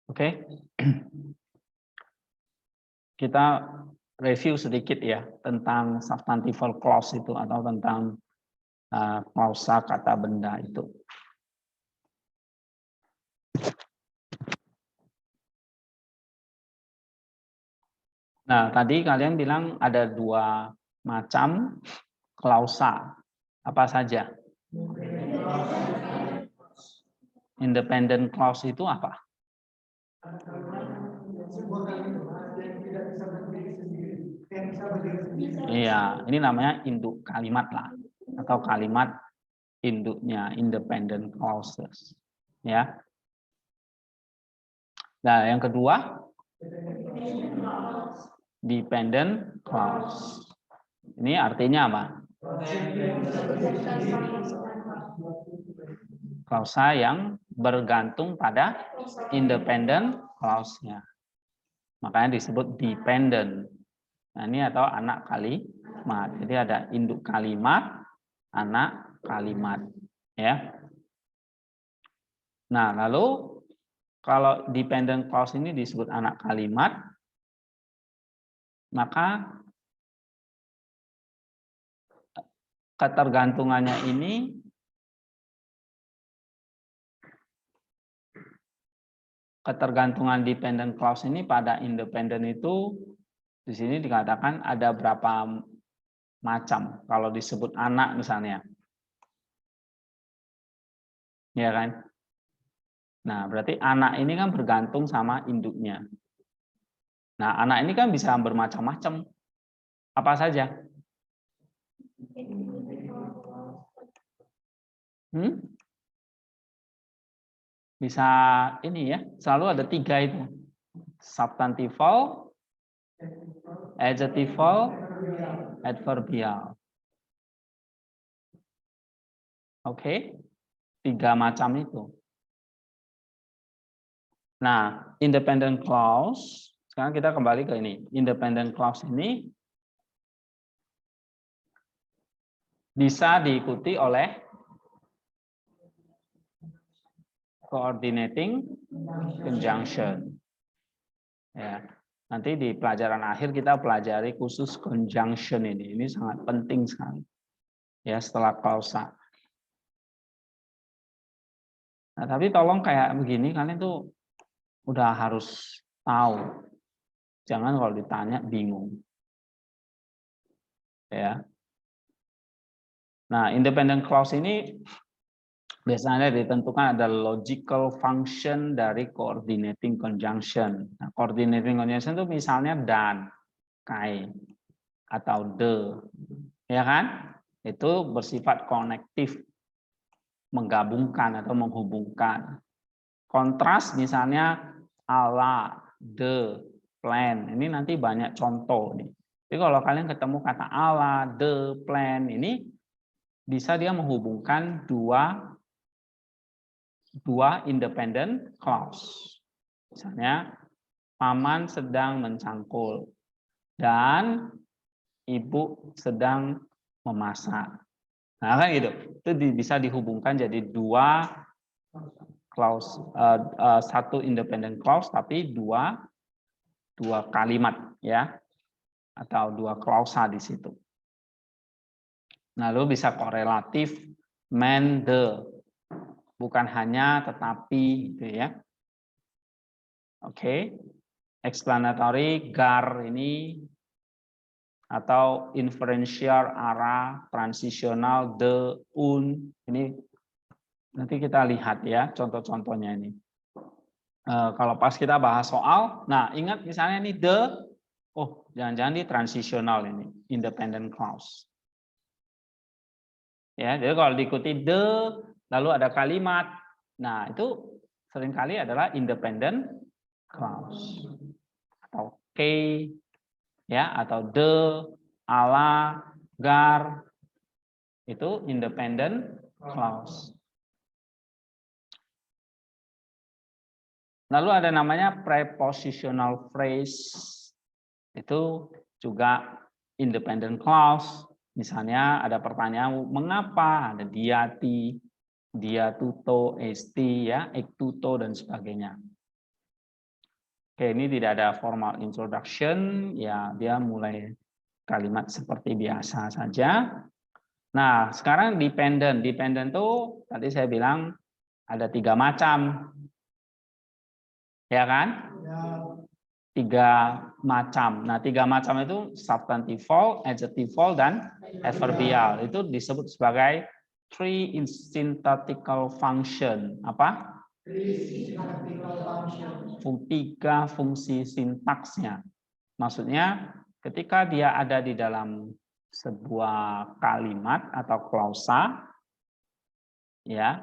Oke. Kita review sedikit ya tentang substantival clause itu atau tentang klausa kata benda itu. Nah, tadi kalian bilang ada dua macam klausa. Apa saja? Independent clause itu apa? Iya, ini namanya induk kalimat lah, atau kalimat induknya, independent clauses. Ya. Nah, yang kedua, dependent clause. Ini artinya apa? Klausa yang bergantung pada independent clause-nya. Makanya disebut dependent. Nah, ini atau anak kalimat. Jadi ada induk kalimat, anak kalimat, ya. Nah, lalu kalau dependent clause ini disebut anak kalimat, maka ketergantungannya ini ketergantungan dependent clause ini pada independent itu di sini dikatakan ada berapa macam. Kalau disebut anak misalnya, ya kan? Nah, berarti anak ini kan bergantung sama induknya. Nah, anak ini kan bisa bermacam-macam. Apa saja? Bisa ini ya, selalu ada 3 itu. Substantival, adjectival, adverbial. Oke, 3 macam itu. Nah, independent clause, sekarang kita kembali ke ini. Independent clause ini bisa diikuti oleh coordinating conjunction. Ya, nanti di pelajaran akhir kita pelajari khusus conjunction ini. Ini sangat penting sekali. Ya, setelah klausa. Nah, tapi tolong kayak begini kalian tuh udah harus tahu. Jangan kalau ditanya bingung. Ya. Nah, independent clause ini biasanya ditentukan ada logical function dari coordinating conjunction. Nah, coordinating conjunction itu misalnya dan, kai, atau the. Ya kan? Itu bersifat konektif, menggabungkan atau menghubungkan. Kontras misalnya ala, the, plan. Ini nanti banyak contoh nih. Jadi kalau kalian ketemu kata ala, the, plan, ini bisa dia menghubungkan dua independent clause. Misalnya paman sedang mencangkul dan ibu sedang memasak. Nah, kan gitu. Itu bisa dihubungkan jadi dua clause, satu independent clause tapi dua kalimat ya, atau dua klausa di situ. Lalu bisa korelatif, man, the, bukan hanya tetapi gitu ya. Oke. Explanatory, gar ini, atau inferential, arah, transitional, the, ini nanti kita lihat ya contoh-contohnya ini. Kalau pas kita bahas soal, nah ingat misalnya ini the, oh jangan-jangan di transitional ini, independent clause. Ya, jadi kalau diikuti the, lalu ada kalimat, nah itu seringkali adalah independent clause. Atau K, ya, atau the, ala, gar, itu independent clause. Lalu ada namanya prepositional phrase, itu juga independent clause. Misalnya ada pertanyaan mengapa, ada diati, diatuto, esti, ya, ektuto dan sebagainya. Oke, ini tidak ada formal introduction, ya dia mulai kalimat seperti biasa saja. Nah, sekarang dependent. Dependent tuh tadi saya bilang ada 3 macam. Ya kan? 3 macam. Nah, 3 macam itu substantival, adjectival, dan adverbial. Itu disebut sebagai three syntactical function. Apa? 3 fungsi sintaksnya. Maksudnya ketika dia ada di dalam sebuah kalimat atau klausa, ya,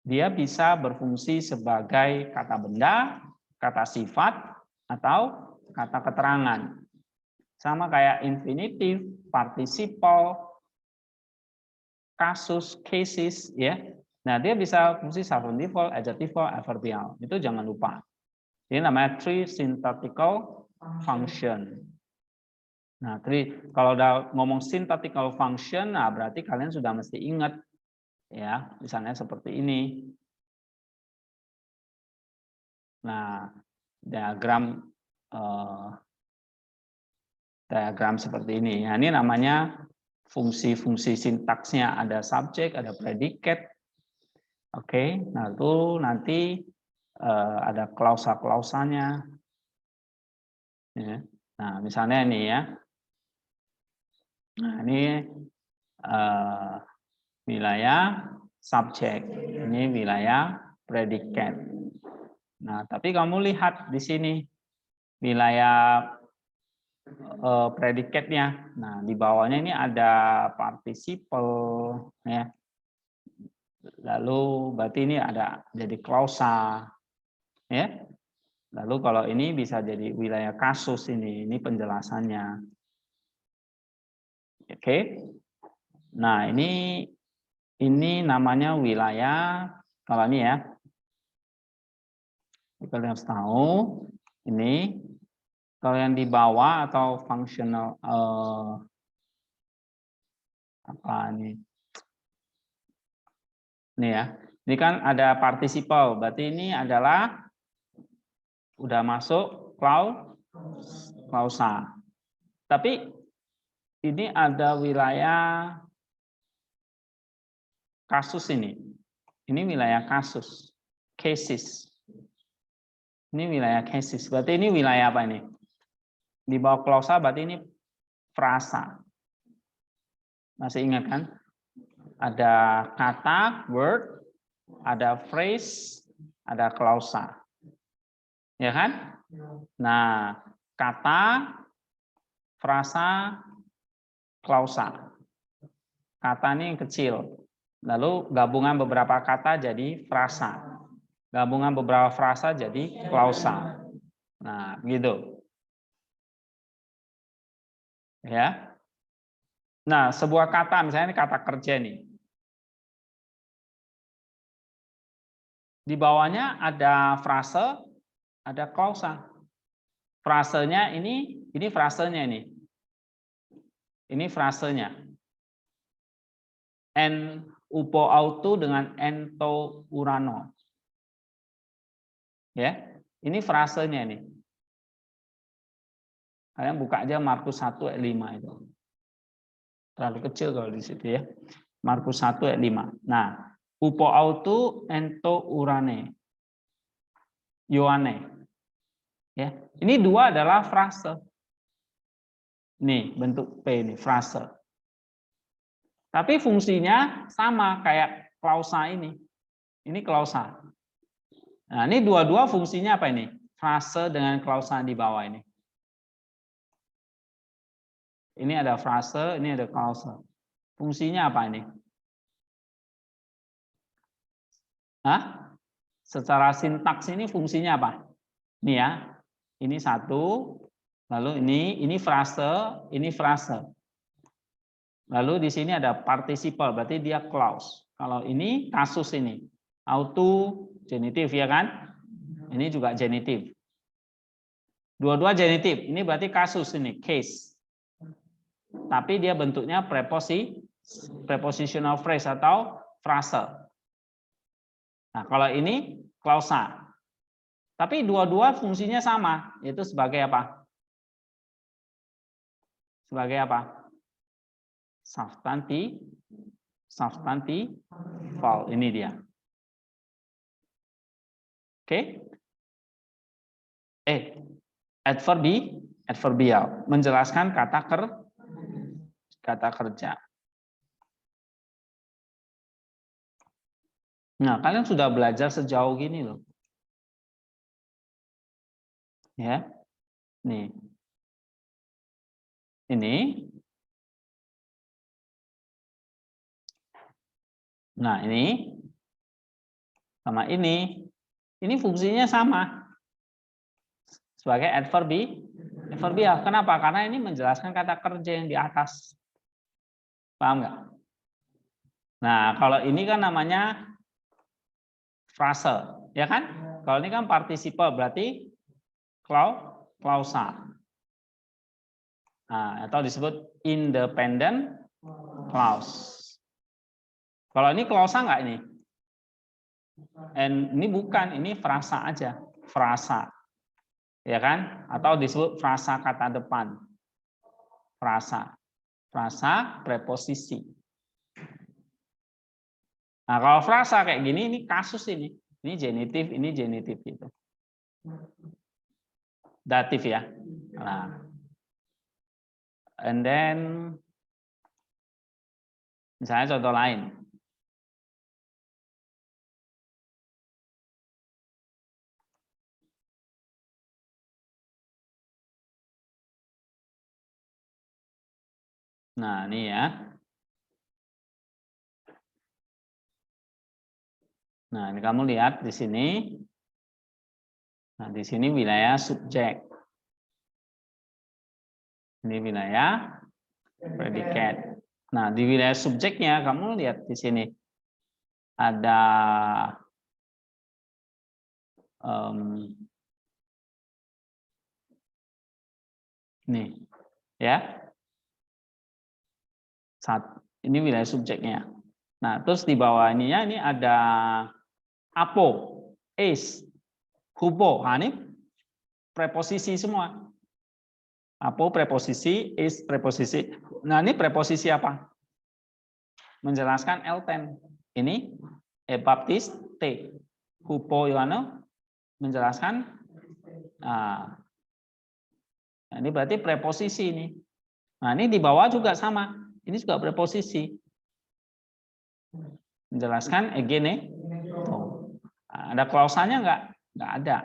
dia bisa berfungsi sebagai kata benda, kata sifat, atau kata keterangan. Sama kayak infinitive, participle, kasus, cases, ya. Nah, dia bisa fungsi substantival, adjectival, adverbial. Itu jangan lupa. Ini namanya three syntactical function. Nah, kalau udah ngomong syntactical function, nah berarti kalian sudah mesti ingat, ya, misalnya seperti ini. Nah, diagram seperti ini. Nah, ini namanya fungsi-fungsi sintaksnya. Ada subjek, ada predikat. Oke, nah itu nanti ada klausa-klausanya. Ya. Nah, misalnya ini ya. Nah, ini wilayah subjek, ini wilayah predikat. Nah, tapi kamu lihat di sini wilayah predikatnya. Nah, di bawahnya ini ada participle, ya. Lalu berarti ini ada jadi klausa, ya. Lalu kalau ini bisa jadi wilayah kasus ini penjelasannya. Oke. Nah, ini namanya wilayah, kalau ini ya. Kalian harus tahu ini kalau yang di bawah atau functional apa ini? Ini ya. Ini kan ada participle, berarti ini adalah udah masuk klausa. Tapi ini ada wilayah kasus ini. Ini wilayah kasus, cases. Ini wilayah cases. Berarti ini wilayah apa ini? Di bawah klausa berarti ini frasa. Masih ingat kan? Ada kata, word, ada phrase, ada klausa. Ya kan? Nah, kata, frasa, klausa. Kata ini yang kecil. Lalu gabungan beberapa kata jadi frasa. Gabungan beberapa frasa jadi klausa. Nah, gitu. Ya. Nah, sebuah kata, misalnya ini kata kerja nih. Di bawahnya ada frase, ada klausa. Frasenya ini frasenya ini. Ini frasenya. En upo auto dengan ento urano. Ya, ini frasenya ini. Kalian buka aja Markus 1 ayat 5 itu. Terlalu kecil kalau di situ ya. Markus 1 ayat 5. Nah, upo auto ento urane. Yoane. Ya, ini dua adalah frase. Nih, bentuk P ini, frase. Tapi fungsinya sama kayak klausa ini. Ini klausa. Nah, ini dua-dua fungsinya apa ini? Frase dengan klausa di bawah ini. Ini ada frase, ini ada klausa. Fungsinya apa ini? Hah? Secara sintaks ini fungsinya apa? Ini ya. Ini satu, lalu ini frase, ini frase. Lalu di sini ada participle, berarti dia clause. Kalau ini kasus ini, auto genitif ya kan? Ini juga genitif. Dua-dua genitif. Ini berarti kasus ini, case. Tapi dia bentuknya prepositional phrase atau frase. Nah, kalau ini klausa. Tapi dua-dua fungsinya sama, yaitu sebagai apa? Sebagai apa? Substantival. Ini dia. Oke. Adverbial, menjelaskan kata kerja. Nah, kalian sudah belajar sejauh gini loh. Ya. Nih. Ini. Nah, ini sama ini fungsinya sama. Sebagai adverbial. Kenapa? Karena ini menjelaskan kata kerja yang di atas. Paham nggak? Nah, kalau ini kan namanya frase, ya kan? Kalau ini kan participle, berarti klausa. Nah, atau disebut independent clause. Kalau ini klausa nggak ini? Ini bukan, ini frasa aja, frasa. Ya kan? Atau disebut frasa kata depan. Frasa preposisi. Nah, kalau frasa kayak gini, ini kasus ini. Ini genitif gitu. Datif ya. Nah. And then misalnya contoh lain. Nah, ini ya. Nah, ini kamu lihat di sini. Nah, di sini wilayah subjek. Ini wilayah predikat. Nah, di wilayah subjeknya kamu lihat di sini ada nih, ya. Ini wilayah subjeknya. Nah, terus di bawah ininya ini ada apo, is, hupo. Nah, ini preposisi semua. Apo preposisi, is preposisi. Nah, ini preposisi apa? Menjelaskan L10. Ini baptiste. Hupo Yohano menjelaskan. Nah, ini berarti preposisi ini. Nah, ini di bawah juga sama. Ini juga preposisi. Menjelaskan egene. Ada klausanya enggak? Enggak ada.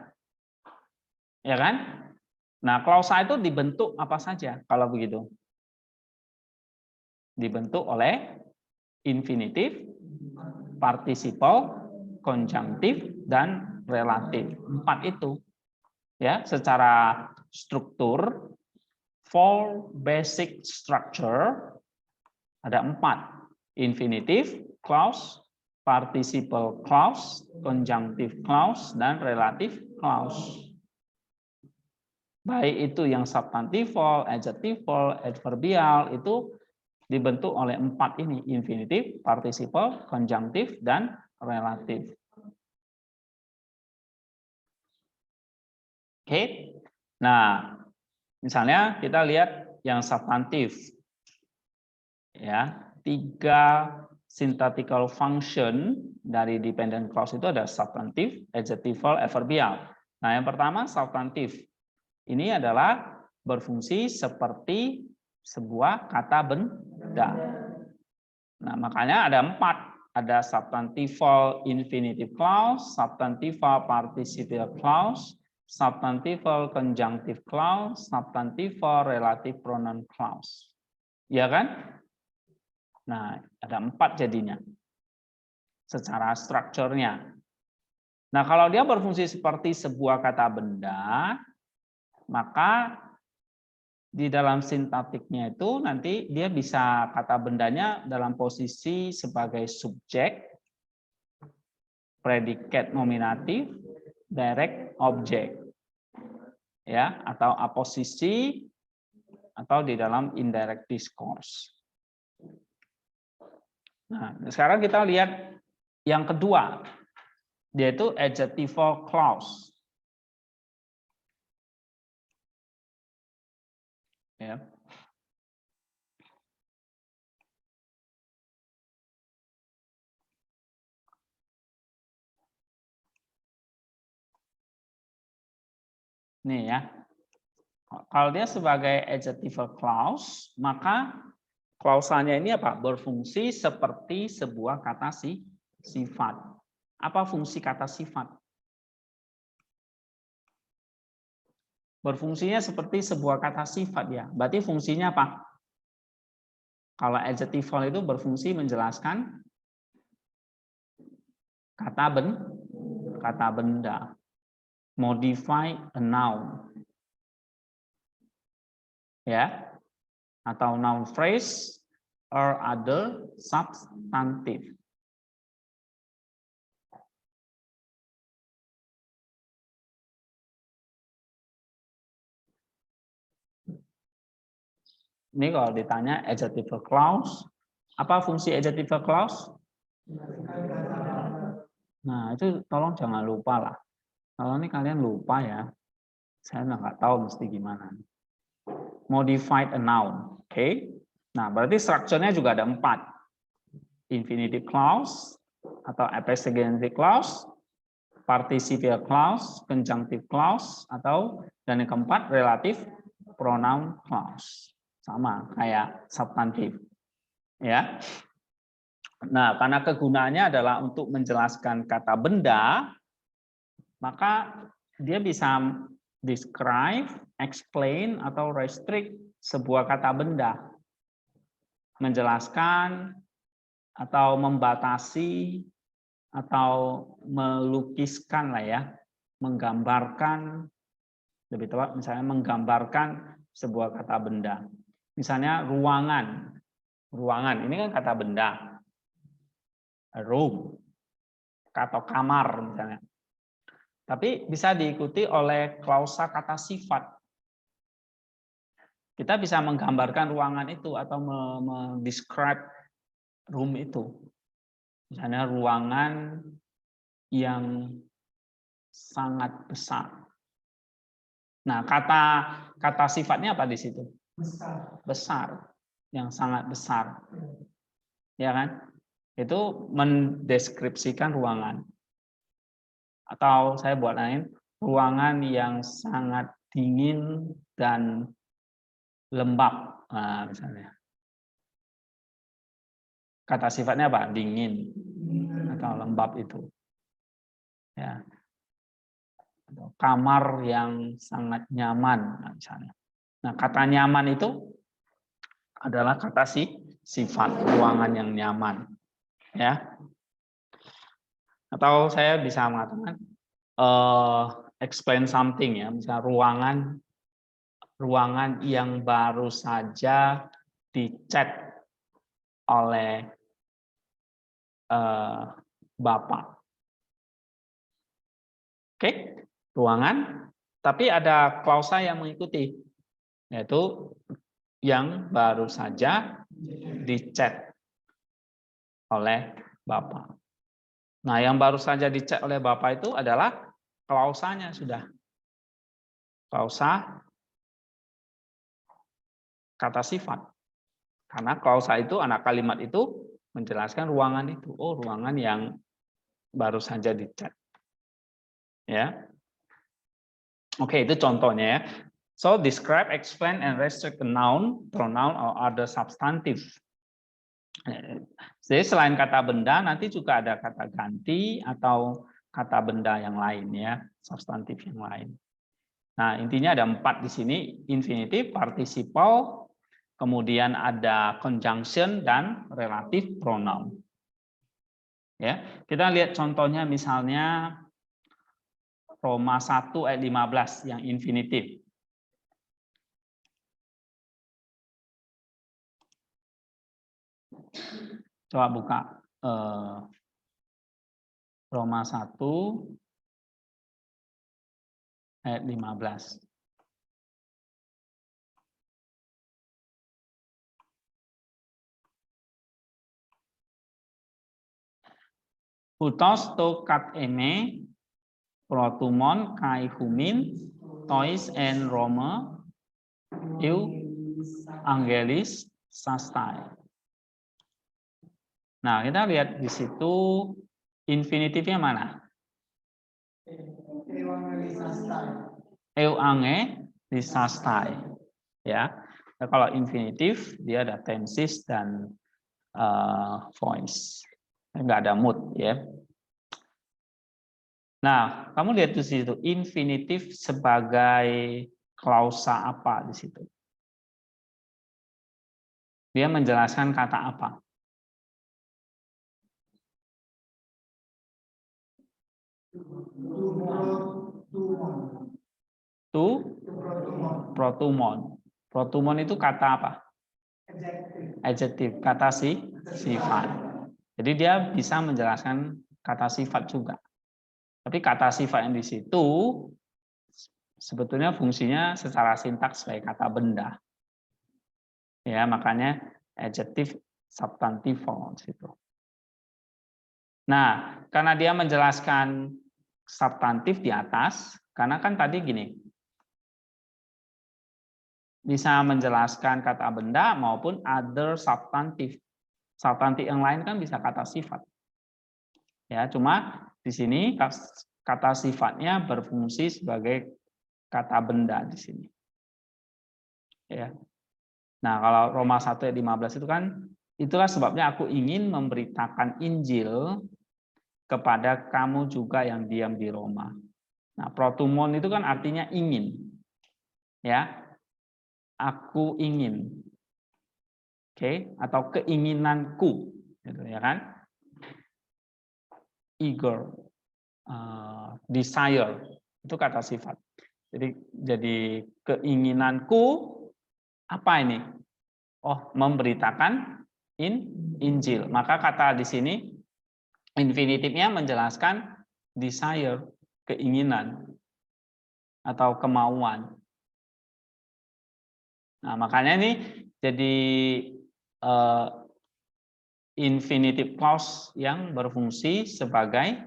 Ya kan? Nah, klausa itu dibentuk apa saja kalau begitu? Dibentuk oleh infinitif, participle, konjunktif, dan relatif. 4 itu. Ya, secara struktur, 4 basic structure ada 4. Infinitif clause, participle clause, conjunctive clause, dan relative clause. Baik itu yang substantival, adjectival, adverbial itu dibentuk oleh 4 ini, infinitif, participle, conjunctive, dan relatif. Oke. Nah, misalnya kita lihat yang substantif. Ya, 3 syntactical function dari dependent clause itu ada substantif, adjectival, adverbial. Nah, yang pertama substantif. Ini adalah berfungsi seperti sebuah kata benda. Nah, makanya ada 4. Ada substantival infinitive clause, substantival participial clause, substantival conjunctive clause, substantival relative pronoun clause. Ya kan? Nah, ada 4 jadinya. Secara strukturnya. Nah, kalau dia berfungsi seperti sebuah kata benda, maka di dalam sintaktiknya itu nanti dia bisa kata bendanya dalam posisi sebagai subjek, predikat nominatif, direct object. Ya, atau aposisi atau di dalam indirect discourse. Nah, sekarang kita lihat yang kedua, yaitu adjectival clause. Ya. Nih ya. Kalau dia sebagai adjectival clause, maka klausanya ini apa? Berfungsi seperti sebuah kata sifat. Apa fungsi kata sifat? Berfungsinya seperti sebuah kata sifat ya. Berarti fungsinya apa? Kalau adjectival itu berfungsi menjelaskan kata benda. Modify a noun. Ya. Atau noun phrase or other substantive. Ini kalau ditanya adjectival clause, apa fungsi adjectival clause? Nah, itu tolong jangan lupa lah. Kalau ini kalian lupa ya, saya nggak tahu mesti gimana. Modified a noun, oke? Nah, berarti strukturnya juga ada 4. Infinitive clause atau appexigency clause, participial clause, conjunctive clause, atau dan yang keempat relative pronoun clause. Sama kayak substantif. Ya. Nah, karena kegunaannya adalah untuk menjelaskan kata benda, maka dia bisa describe, explain, atau restrict sebuah kata benda. Menjelaskan, atau membatasi, atau melukiskan lah ya, menggambarkan, lebih tepat misalnya menggambarkan sebuah kata benda. Misalnya ruangan. Ruangan, ini kan kata benda. Room. Atau kamar misalnya. Tapi bisa diikuti oleh klausa kata sifat. Kita bisa menggambarkan ruangan itu atau mendescribe room itu. Misalnya ruangan yang sangat besar. Nah, kata sifatnya apa di situ? Besar. Besar. Yang sangat besar. Ya kan? Itu mendeskripsikan ruangan. Atau saya buat lain, ruangan yang sangat dingin dan lembab, nah, misalnya. Kata sifatnya apa? Dingin atau lembab itu. Ya. Kamar yang sangat nyaman, misalnya. Nah, kata nyaman itu adalah kata sifat ruangan yang nyaman. Ya. Atau saya bisa mengatakan explain something ya, misalnya ruangan yang baru saja dicat oleh Bapak. Oke, ruangan, tapi ada klausa yang mengikuti, yaitu yang baru saja dicat oleh Bapak. Nah, yang baru saja dicat oleh Bapak itu adalah klausanya sudah. Klausa kata sifat. Karena klausa itu, anak kalimat itu menjelaskan ruangan itu. Oh, ruangan yang baru saja dicat. Ya. Oke, itu contohnya ya. So, describe, explain, and restrict a noun, pronoun, or other substantive. Jadi selain kata benda, nanti juga ada kata ganti atau kata benda yang lain ya, substantif yang lain. Nah, intinya ada 4 di sini, infinitive, participle, kemudian ada conjunction dan relative pronoun. Ya, kita lihat contohnya misalnya Roma 1 ayat 15 yang infinitif. Coba buka Roma 1 ayat 15. Utos to kat eme protumon kai humin tois en Roma eu Angelis sastai. Nah, kita lihat di situ infinitifnya mana? Euangelisastai. Ya. Nah, kalau infinitif dia ada tenses dan voice. Enggak ada mood ya. Nah, kamu lihat di situ infinitif sebagai klausa apa di situ? Dia menjelaskan kata apa? Protumon. Protumon itu kata apa? Adjektif. Kata sifat. Jadi dia bisa menjelaskan kata sifat juga. Tapi kata sifat yang di situ sebetulnya fungsinya secara sintaks sebagai kata benda. Ya, makanya adjektif substantival situ. Nah, karena dia menjelaskan substantif di atas, karena kan tadi gini, bisa menjelaskan kata benda maupun other substantif. Substantif yang lain kan bisa kata sifat. Ya, cuma di sini kata sifatnya berfungsi sebagai kata benda di sini. Ya. Nah, kalau Roma 1 ayat 15 itu kan itulah sebabnya aku ingin memberitakan Injil kepada kamu juga yang diam di Roma. Nah, protumon itu kan artinya ingin. Ya. Aku ingin. Oke, atau keinginanku gitu ya kan? Eager, desire itu kata sifat. Jadi keinginanku apa ini? Oh, memberitakan Injil. Maka kata di sini infinitifnya menjelaskan desire, keinginan atau kemauan. Nah, makanya ini jadi infinitive clause yang berfungsi sebagai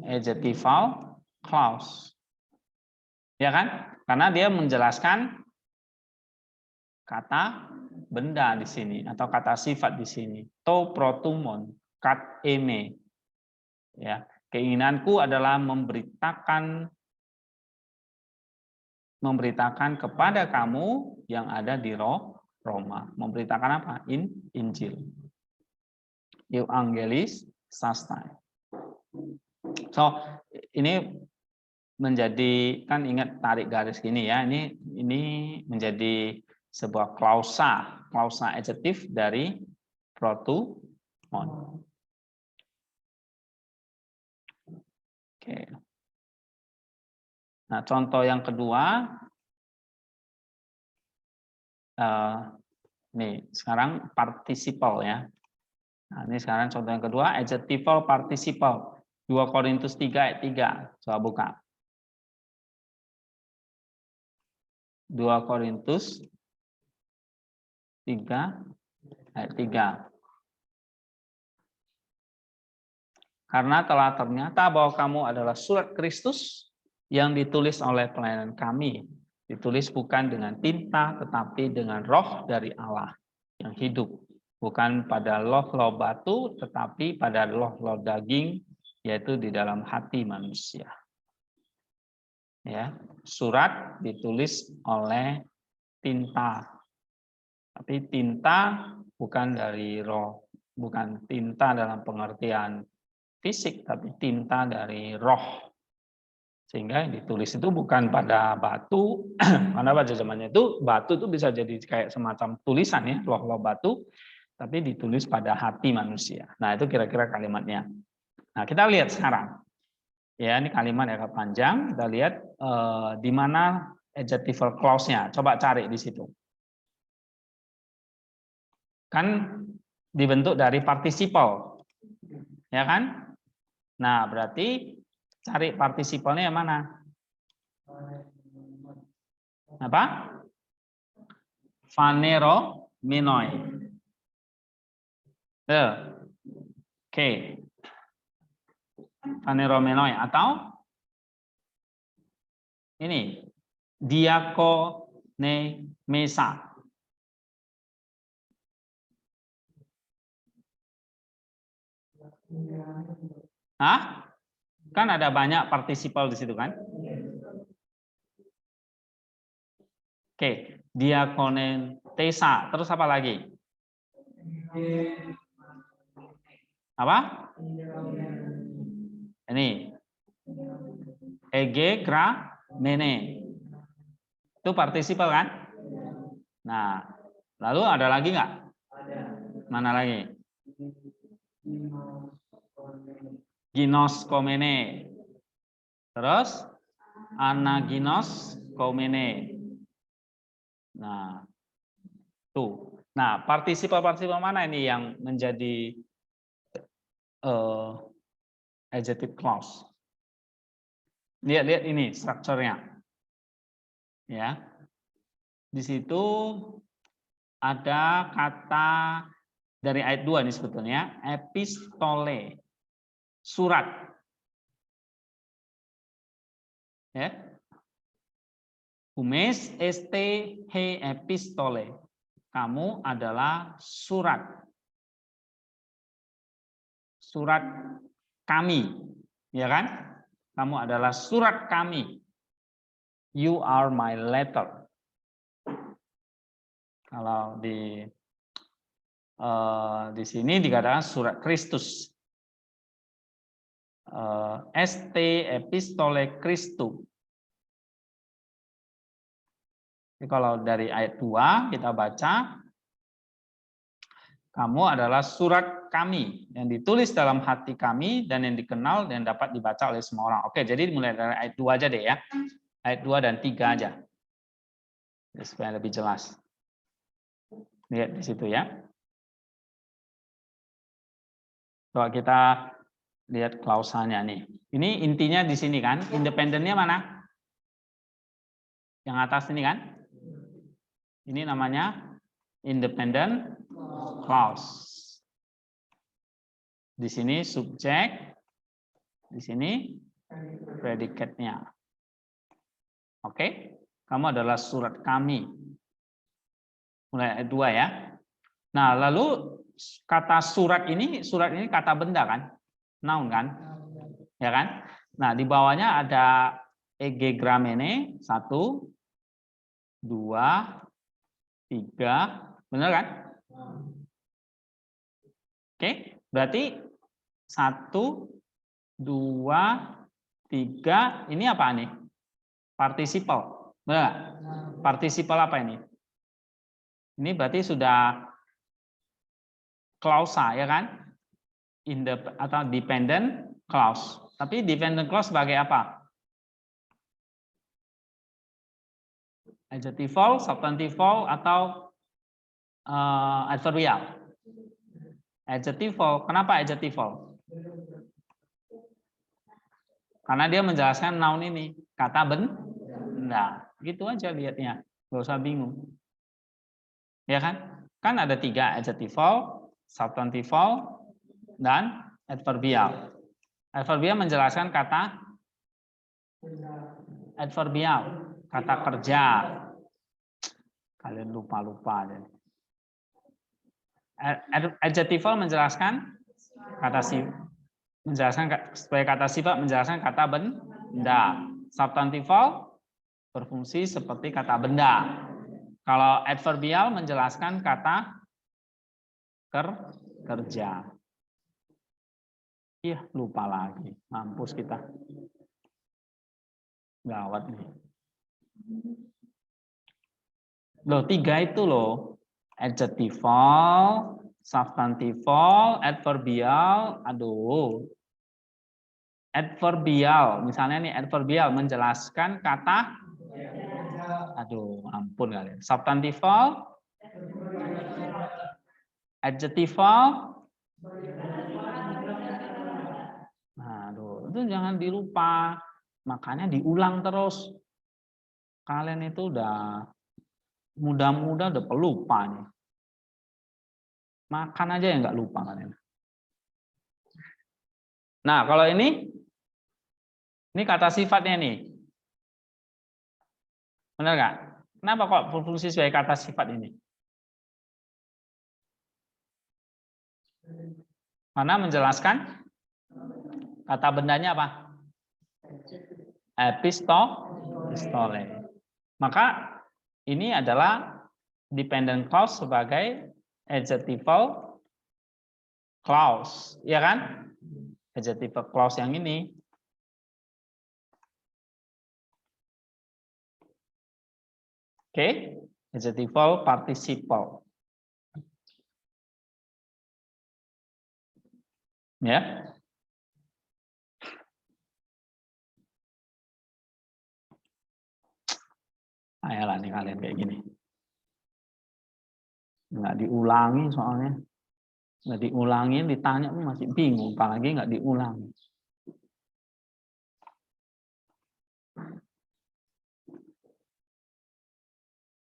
adjectival clause. Ya kan? Karena dia menjelaskan kata benda di sini atau kata sifat di sini. To protumon, kat eme. Ya, keinginanku adalah memberitakan kepada kamu yang ada di Roma. Memberitakan apa? Injil. Euangelis sastai. So, ini menjadi, kan ingat tarik garis gini ya, ini menjadi sebuah klausa adjektif dari protumon. Oke. Nah, contoh yang kedua, nih sekarang participle ya. Nah, ini sekarang contoh yang kedua, adjectival participle. 2 Korintus 3 ayat 3. Coba buka. 2 Korintus 3 ayat 3. Karena telah ternyata bahwa kamu adalah surat Kristus yang ditulis oleh pelayanan kami. Ditulis bukan dengan tinta, tetapi dengan roh dari Allah yang hidup. Bukan pada loh-loh batu, tetapi pada loh-loh daging, yaitu di dalam hati manusia. Ya, surat ditulis oleh tinta. Tapi tinta bukan dari roh, bukan tinta dalam pengertian fisik, tapi tinta dari roh. Sehingga yang ditulis itu bukan pada batu, karena pada zamannya itu batu itu bisa jadi kayak semacam tulisan ya, loh-loh batu, tapi ditulis pada hati manusia. Nah, itu kira-kira kalimatnya. Nah, kita lihat sekarang. Ya, ini kalimat yang agak panjang. Kita lihat di mana adjectival clause-nya. Coba cari di situ. Kan dibentuk dari participle. Ya kan? Nah, berarti cari partisipalnya yang mana? Apa? Phanero minoi. Oke. Phanero minoi atau ini diakonemesa. Hah? Kan ada banyak partisiple di situ kan? Oke, diakonetesa. Terus apa lagi? Apa? Ini. Egegramene. Itu partisiple kan? Nah, lalu ada lagi nggak? Mana lagi? Ginoskomene. Terus anaginoskomene. Nah, tuh. Nah, partisiple mana ini yang menjadi adjective clause? Lihat ini strukturnya. Ya. Di situ ada kata dari ayat 2 ini sebetulnya, epistole, surat. Ya. Humes este he epistole. Kamu adalah surat. Surat kami, ya kan? Kamu adalah surat kami. You are my letter. Kalau di sini dikatakan surat Kristus. St epistole Christu. Jadi kalau dari ayat 2 kita baca, kamu adalah surat kami yang ditulis dalam hati kami dan yang dikenal dan dapat dibaca oleh semua orang. Oke, jadi mulai dari ayat 2 aja deh ya. Ayat 2 dan 3 aja. Supaya lebih jelas. Lihat di situ ya. Coba kita lihat klausanya nih. Ini intinya di sini kan. Independennya mana? Yang atas ini kan. Ini namanya independent clause. Di sini subjek, di sini predicate-nya. Oke, kamu adalah surat kami. Mulai ayat 2 ya. Nah, lalu kata surat ini kata benda kan? Noun kan? Ya kan? Nah, di bawahnya ada egegramene 1, 2, 3, benar kan? Oke, berarti 1, 2, 3, ini apa nih? Participle. Benar? Participle apa ini? Ini berarti sudah klausa ya kan? Atau dependent clause. Tapi dependent clause sebagai apa? Adjectival, substantival, atau adverbial? Adjectival. Kenapa adjectival? Karena dia menjelaskan noun ini, kata benda. Gitu aja lihatnya, nggak usah bingung. Ya kan? Kan ada 3, adjectival, substantival, dan adverbial. Adverbial menjelaskan kata adverbial, kata kerja. Kalian lupa-lupa. Adjectival menjelaskan kata sebagai kata sifat menjelaskan kata benda. Substantival berfungsi seperti kata benda. Kalau adverbial menjelaskan kata kerja. Iya, lupa lagi. Mampus kita. Gawat nih. Loh, 3 itu loh. Adjectival, substantival, adverbial. Aduh. Adverbial, misalnya nih adverbial menjelaskan kata, aduh ampun kalian. Substantival, adjectival, aduh itu jangan dilupa, makanya diulang terus. Kalian itu udah mudah-mudah udah pelupa nih. Makan aja ya nggak lupa kalian. Nah kalau ini kata sifatnya nih. Benar nggak? Kenapa kok berfungsi sebagai kata sifat ini? Karena menjelaskan kata bendanya apa? Epistole. Maka ini adalah dependent clause sebagai adjectival clause, ya kan? Adjectival clause yang ini. Oke, adjectival participle. Ya. Ayolah nih kalian kayak gini. Nggak diulangi soalnya. Nggak diulangin, ditanya masih bingung. Apalagi nggak diulangi.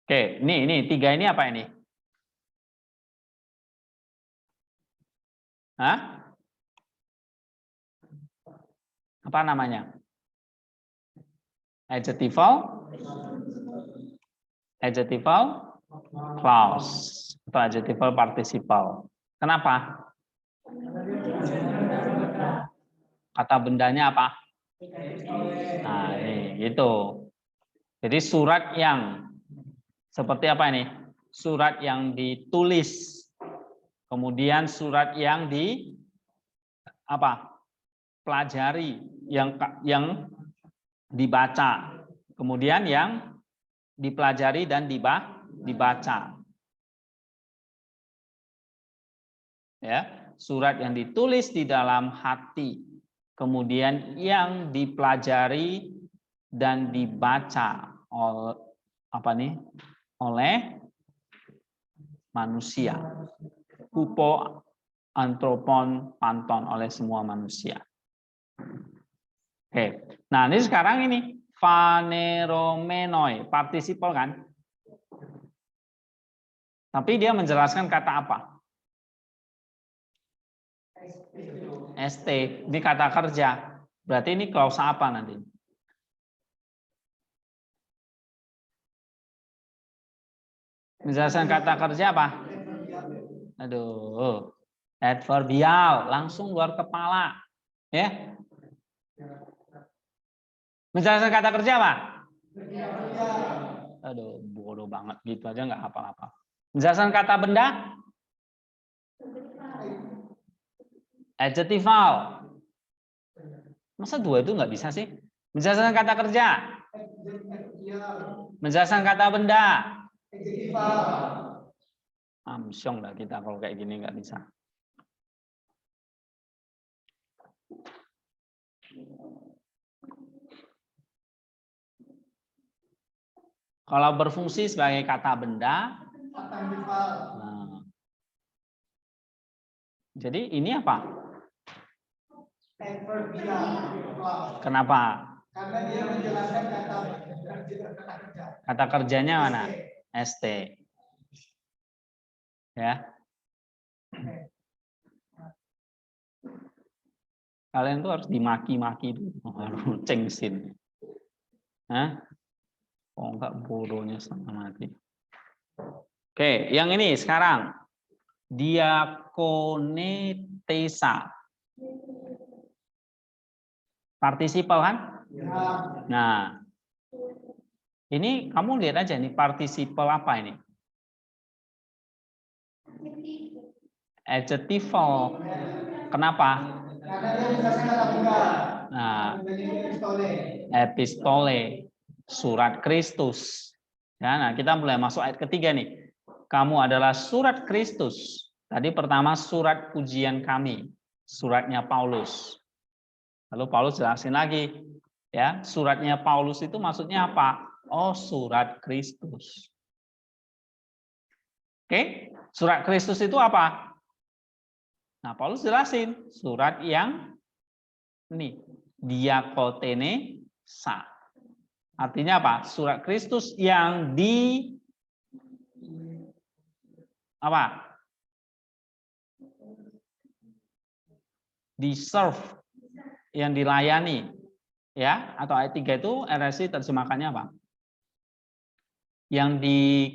Oke, ini tiga ini apa ini? Hah? Apa namanya? Adjectival clause atau adjectival participle. Kenapa? Kata bendanya apa? Nah, ini gitu. Jadi surat yang seperti apa ini? Surat yang ditulis. Kemudian surat yang pelajari, yang dibaca. Kemudian yang dipelajari dan dibaca. Ya, surat yang ditulis di dalam hati, kemudian yang dipelajari dan dibaca oleh manusia. Hupo, antropon, panton, oleh semua manusia. Oke, nah ini sekarang ini phaneromenoi, participle kan? Tapi dia menjelaskan kata apa? ST, ini kata kerja. Berarti ini klausa apa nanti? Menjelaskan kata kerja apa? Aduh, adverbial, langsung luar kepala. Ya. Menjelaskan kata kerja apa? Aduh, bodoh banget gitu aja nggak apa-apa. Menjelaskan kata benda? Adjectival. Masa dua itu nggak bisa sih? Menjelaskan kata kerja? Menjelaskan kata benda? Amsyong lah kita kalau kayak gini nggak bisa. Kalau berfungsi sebagai kata benda, nah, jadi ini apa? Kenapa? Karena dia menjelaskan kata kerjanya mana? ST. Ya. Kalian tuh harus dimaki-maki dulu, harus cengsin. Hah? Oh enggak, bodohnya setengah mati. Oke, yang ini sekarang diakonetesa. Partisipal kan? Nah, ini kamu lihat aja nih partisipal apa ini? Adjectival. Kenapa? Nah, epistole, surat Kristus. Ya, nah kita mulai masuk ayat ketiga nih. Kamu adalah surat Kristus. Tadi pertama surat pujian kami, suratnya Paulus. Lalu Paulus jelasin lagi, ya suratnya Paulus itu maksudnya apa? Oh, surat Kristus. Oke, surat Kristus itu apa? Nah, Paulus jelasin surat yang ini diakonetesa. Artinya apa? Surat Kristus yang di-serve, yang dilayani, ya, atau ayat 3 itu RSI terjemahkannya apa? yang ditulis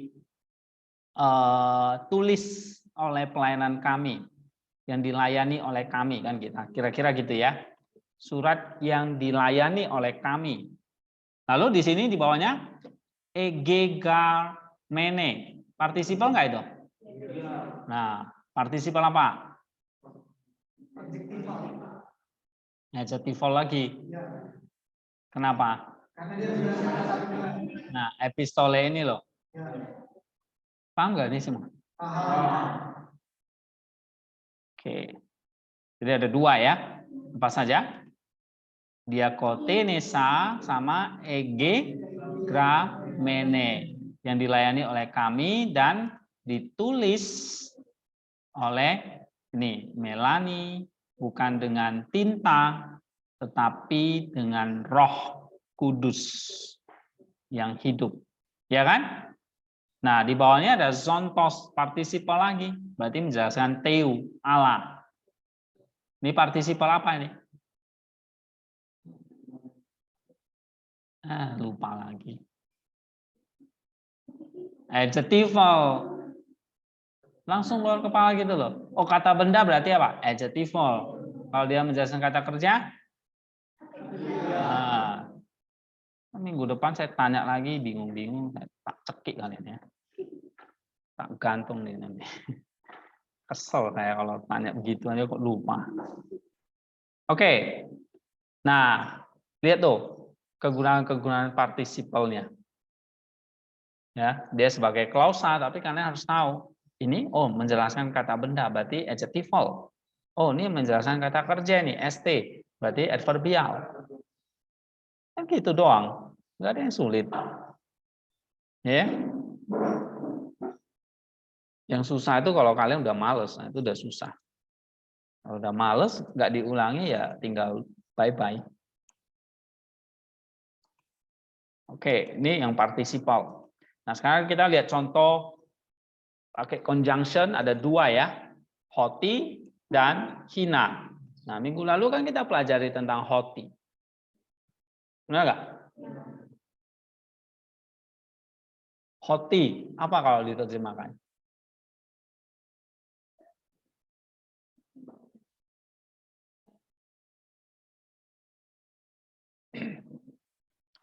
oleh pelayanan kami, yang dilayani oleh kami kan kita. Kira-kira gitu ya. Surat yang dilayani oleh kami. Lalu di sini di bawahnya egegamene. Partisipal nggak itu? Nah, partisipal apa? Adjectival lagi. Kenapa? Nah, epistole ini loh. Paham nggak nih semua? Oke. Jadi ada dua ya. Apa saja? Diakotenesa sama egegramene yang dilayani oleh kami dan ditulis oleh ini Melani, bukan dengan tinta tetapi dengan Roh Kudus yang hidup. Ya kan? Nah, di bawahnya ada zontos, partisipal lagi. Berarti menjelaskan teu, Allah. Ini partisipal apa ini? Lupa lagi. Adjectival. Langsung keluar kepala gitu loh. Oh, kata benda berarti apa? Adjectival. Kalau dia menjelaskan kata kerja? Nah, minggu depan saya tanya lagi, bingung-bingung. Saya tak cekik kalian ya. Tak gantung nih nanti. Kesel saya kalau tanya begitu aja kok lupa. Oke. Nah, lihat tuh kegunaan-kegunaan partisipalnya. Ya, dia sebagai klausa, tapi kalian harus tahu ini menjelaskan kata benda berarti adjectival. Oh, ini menjelaskan kata kerja nih, ST, berarti adverbial. Kan gitu doang. Enggak ada yang sulit. Ya. Yang susah itu kalau kalian udah males, nah itu udah susah. Kalau udah males, nggak diulangi ya tinggal bye-bye. Oke, ini yang partisipal. Nah, sekarang kita lihat contoh pakai conjunction, ada dua ya, hoti dan hina. Nah, minggu lalu kan kita pelajari tentang hoti. Benar nggak? Hoti, apa kalau diterjemahkan?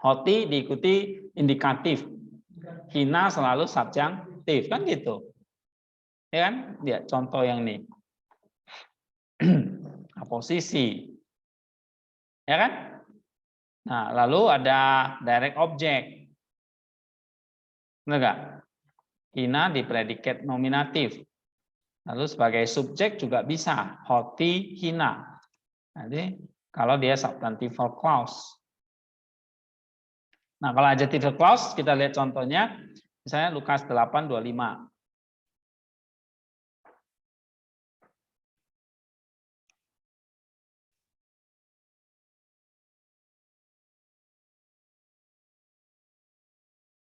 Hoti diikuti indikatif. Hina selalu subjunktif, kan gitu. Ya kan? Lihat contoh yang ini. Posisi. Ya kan? Nah, lalu ada direct object. Benar nggak? Hina di predikat nominatif. Lalu sebagai subjek juga bisa. Hoti, hina. Jadi kalau dia substantival clause. Nah, kalau adjective clause kita lihat contohnya, misalnya Lukas 8:25.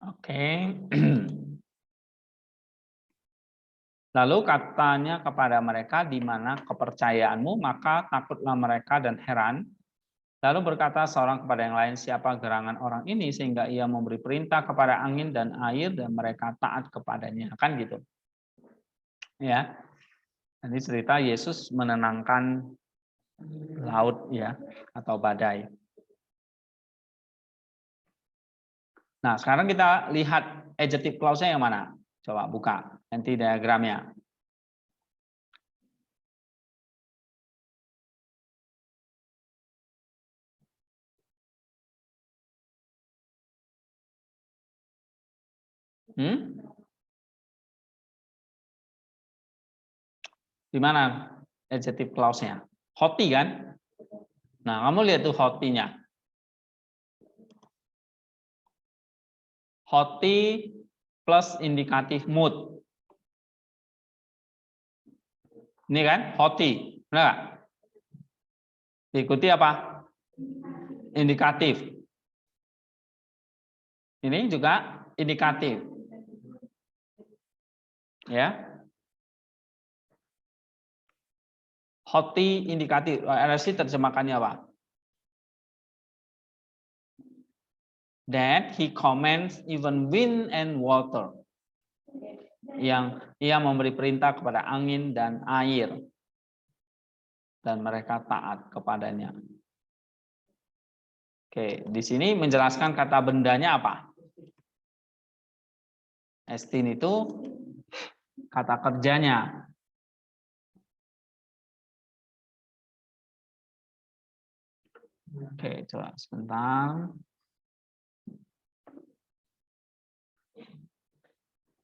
Oke. Lalu katanya kepada mereka, di mana kepercayaanmu, maka takutlah mereka dan heran. Lalu berkata seorang kepada yang lain, siapa gerangan orang ini sehingga ia memberi perintah kepada angin dan air dan mereka taat kepadanya. Kan gitu. Ya. Ini cerita Yesus menenangkan laut ya atau badai. Nah, sekarang kita lihat adjective clause-nya yang mana? Coba buka nanti diagramnya. Di mana adjective clause-nya? Hoti kan? Nah, kamu lihat tuh hotinya. Hoti plus indikatif mood. Ini kan hoti. Benar? Diikuti apa? Indikatif. Ini juga indikatif. Ya. Hoti indikatif. RSI terjemahkannya apa? that he commands even wind and water. Yang ia memberi perintah kepada angin dan air. Dan mereka taat kepadanya. Oke, di sini menjelaskan kata bendanya apa? Estin itu kata kerjanya. Oke, coba sebentar.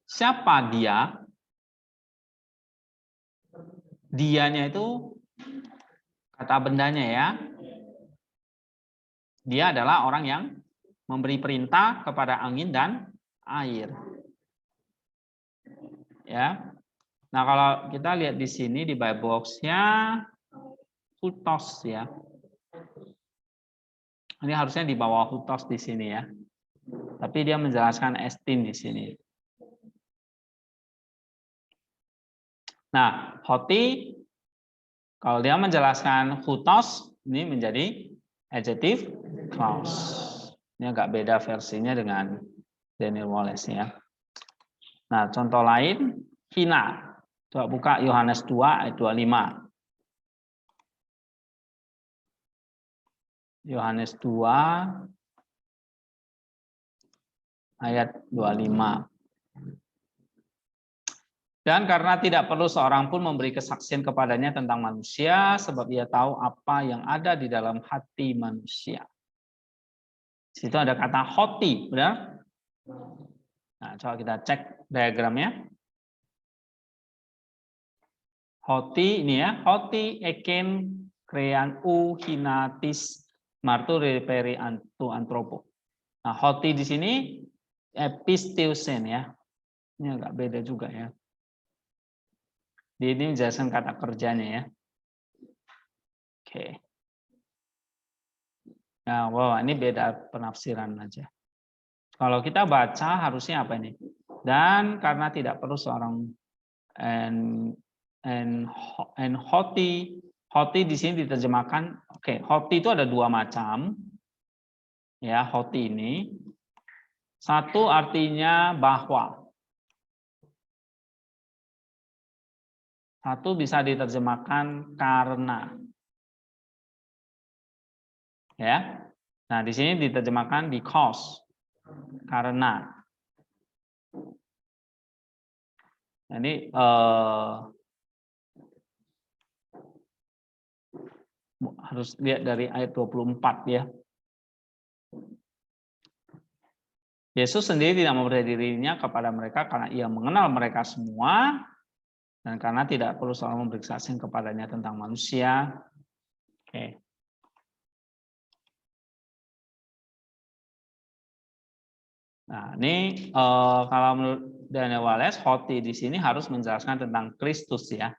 Siapa dia? Dianya itu kata bendanya ya. Dia adalah orang yang memberi perintah kepada angin dan air. Ya. Nah, kalau kita lihat di sini di Bible box-nya hutos ya. Ini harusnya di bawah hutos di sini ya. Tapi dia menjelaskan estin di sini. Nah, hoti kalau dia menjelaskan hutos ini menjadi adjective clause. Ini agak beda versinya dengan Daniel Wallace ya. Nah, contoh lain hina. Coba buka Yohanes 2 ayat 25. Yohanes 2 ayat 25. Dan karena tidak perlu seorang pun memberi kesaksian kepadanya tentang manusia, sebab ia tahu apa yang ada di dalam hati manusia. Di situ ada kata hoti, benar? Nah, coba kita cek diagramnya. Hoti ini ya, hoti eken krean u hinatis martu reperi antu antropo. Nah, hoti di sini episteusen ya. Ini agak beda juga ya. Ini menjelaskan kata kerjanya ya. Oke. Nah, wow, ini beda penafsiran aja. Kalau kita baca harusnya apa ini? Dan karena tidak perlu seorang and hoti di sini diterjemahkan. Oke, hoti itu ada dua macam. Ya, hoti ini. Satu artinya bahwa. Satu bisa diterjemahkan karena. Ya. Nah, di sini diterjemahkan because. Karena. Ini harus lihat dari ayat 24 ya. Yesus sendiri tidak mempercayai dirinya kepada mereka karena ia mengenal mereka semua dan karena tidak perlu seorang memberi kesaksian kepadanya tentang manusia. Oke. Nah, ini kalau menurut Daniel Wallace, hoti di sini harus menjelaskan tentang Kristus ya,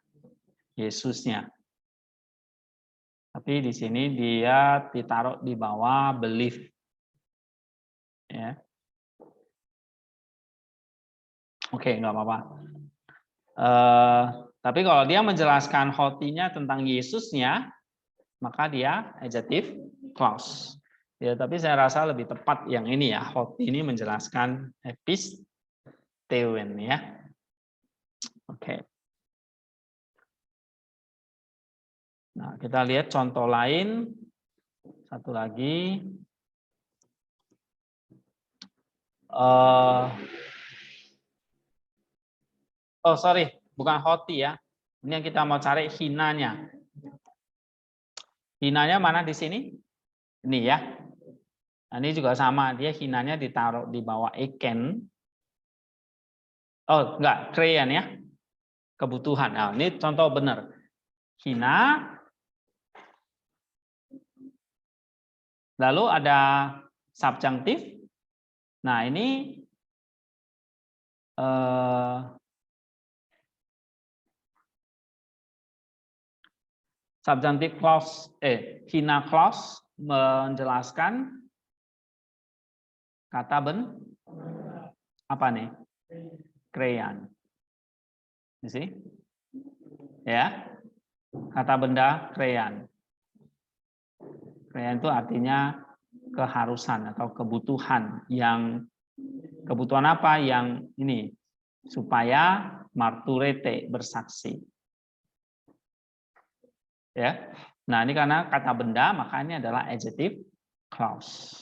Yesusnya. Tapi di sini dia ditaruh di bawah belief. Ya. Oke, nggak apa-apa. Tapi kalau dia menjelaskan hotinya tentang Yesusnya, maka dia adjective clause. Ya, tapi saya rasa lebih tepat yang ini ya, hoti ini menjelaskan episteuen ya. Oke. Nah, kita lihat contoh lain. Satu lagi. Oh, sorry, bukan hoti ya. Ini yang kita mau cari hinanya. Hinanya mana di sini? Ini ya. Nah, ini juga sama, dia hinanya ditaruh di bawah eken. Oh, enggak, krean ya. Kebutuhan. Nah, ini contoh benar. Hina. Lalu ada subjunctif. Nah, ini subjunctive clause, hina clause menjelaskan kata apa nih? Krean. You see? Ya. Kata benda krean. Krean itu artinya keharusan atau kebutuhan kebutuhan apa yang ini supaya marturete bersaksi. Ya. Nah, ini karena kata benda maka ini adalah adjective clause.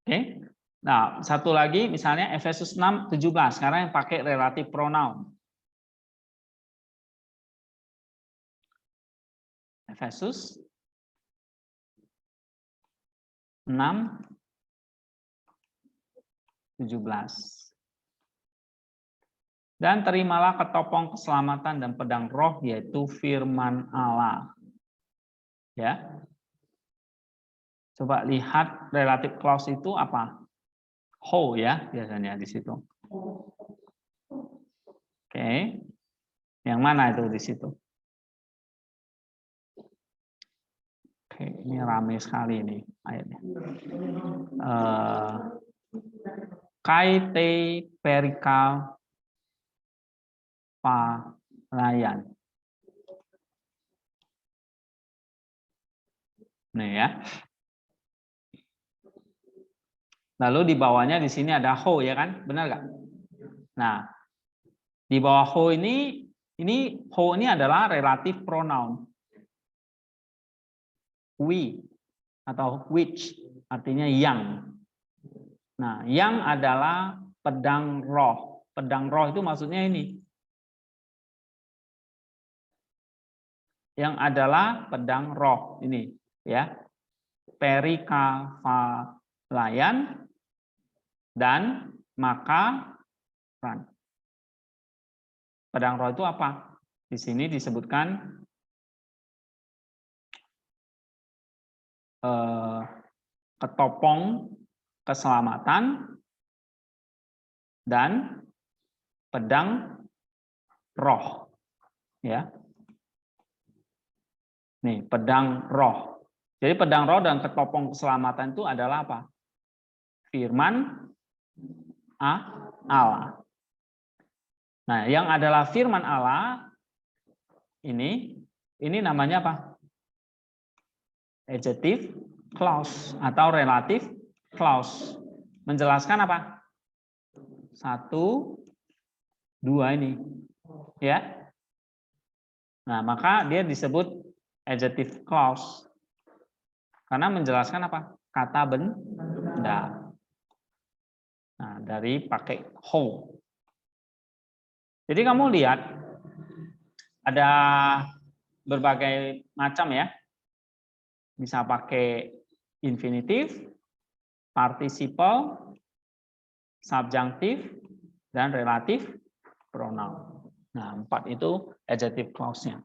Oke. Nah, satu lagi misalnya Efesus 6:17 sekarang yang pakai relative pronoun. Efesus 6:17. Dan terimalah ketopong keselamatan dan pedang roh yaitu firman Allah. Ya. Coba lihat relative clause itu apa? Ho ya biasanya di situ. Oke. Yang mana itu di situ? Oke, ini ramai sekali ini ayatnya. Kaite perika palayan. Nih ya. Lalu di bawahnya di sini ada ho ya kan? Benar nggak? Nah, di bawah ho ini ho ini adalah relative pronoun. We atau which artinya yang. Nah, yang adalah pedang roh. Pedang roh itu maksudnya ini. Yang adalah pedang roh ini ya. Perikavalayan dan maka pedang roh itu apa? Di sini disebutkan ketopong keselamatan dan pedang roh ya. Nih, pedang roh. Jadi pedang roh dan ketopong keselamatan itu adalah apa? Firman Allah. Nah, yang adalah firman Allah ini namanya apa? Adjective clause atau relative clause. Menjelaskan apa? 1, 2 ini. Ya. Nah, maka dia disebut adjective clause. Karena menjelaskan apa? Kata benda. Nah, dari pakai ho. Jadi kamu lihat ada berbagai macam ya. Bisa pakai infinitif, participle, subjunctive, dan relative pronoun. Nah, 4 itu adjective clause-nya.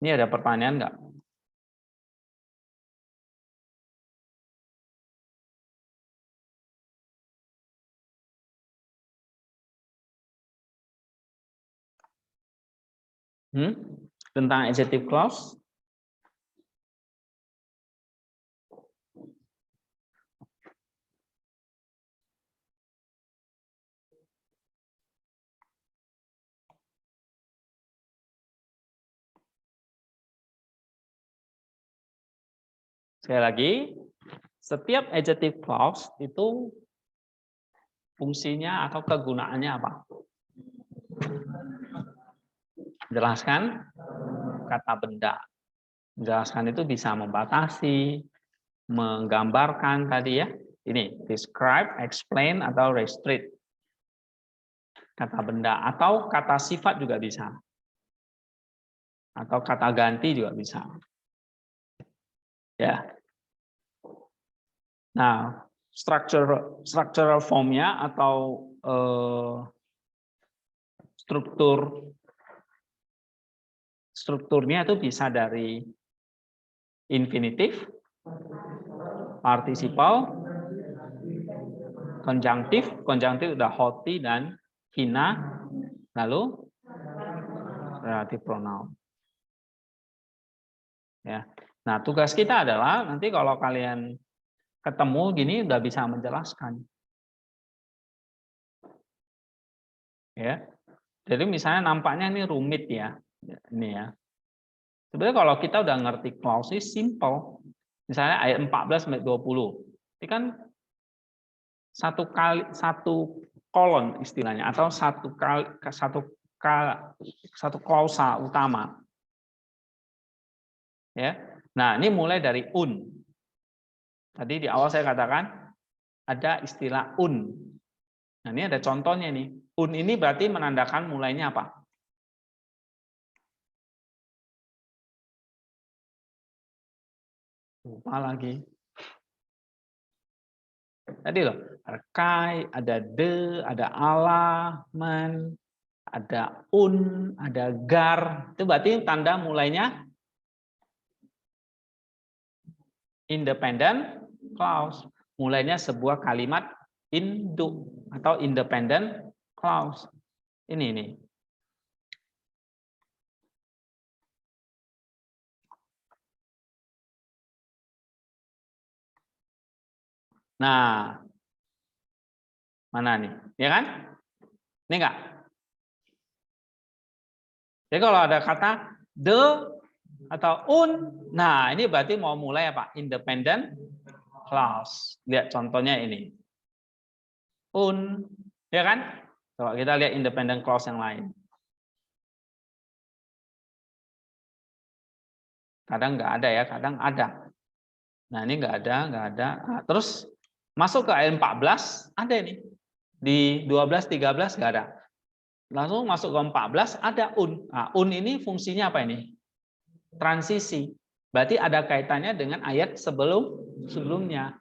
Ini ada pertanyaan nggak? Tentang adjective clause? Sekali lagi, setiap adjective clause itu fungsinya atau kegunaannya apa? Jelaskan kata benda. Menjelaskan itu bisa membatasi, menggambarkan tadi ya. Ini describe, explain, atau restrict. Kata benda atau kata sifat juga bisa. Atau kata ganti juga bisa. Ya. Nah, structural formnya atau strukturnya itu bisa dari infinitif, participle, konjunktif udah hoti dan hina, lalu relative pronoun. Ya. Nah, tugas kita adalah nanti kalau kalian ketemu gini udah bisa menjelaskan. Ya. Jadi misalnya nampaknya ini rumit ya. Ini ya. Sebenarnya kalau kita udah ngerti clause ini simple. Misalnya ayat 14 sampai 20. Ini kan satu kolon istilahnya atau satu klausa utama. Ya. Nah, ini mulai dari un. Tadi di awal saya katakan ada istilah un. Nah, ini ada contohnya nih. Un ini berarti menandakan mulainya apa? Lupa lagi. Tadi loh, ada kai, ada de, ada ala, man, ada un, ada gar. Itu berarti tanda mulainya independent clause. Mulainya sebuah kalimat induk atau independent clause. Ini. Nah, mana nih? Ya kan? Ini enggak? Jadi kalau ada kata the atau un, nah ini berarti mau mulai apa? Independent clause. Lihat contohnya ini. Un, ya kan? Coba kita lihat independent clause yang lain. Kadang nggak ada ya, kadang ada. Nah ini nggak ada. Nah, terus masuk ke ayat 14, ada ini. Di 12, 13 nggak ada. Langsung masuk ke 14, ada un. Nah, un ini fungsinya apa ini? Transisi. Berarti ada kaitannya dengan ayat sebelumnya.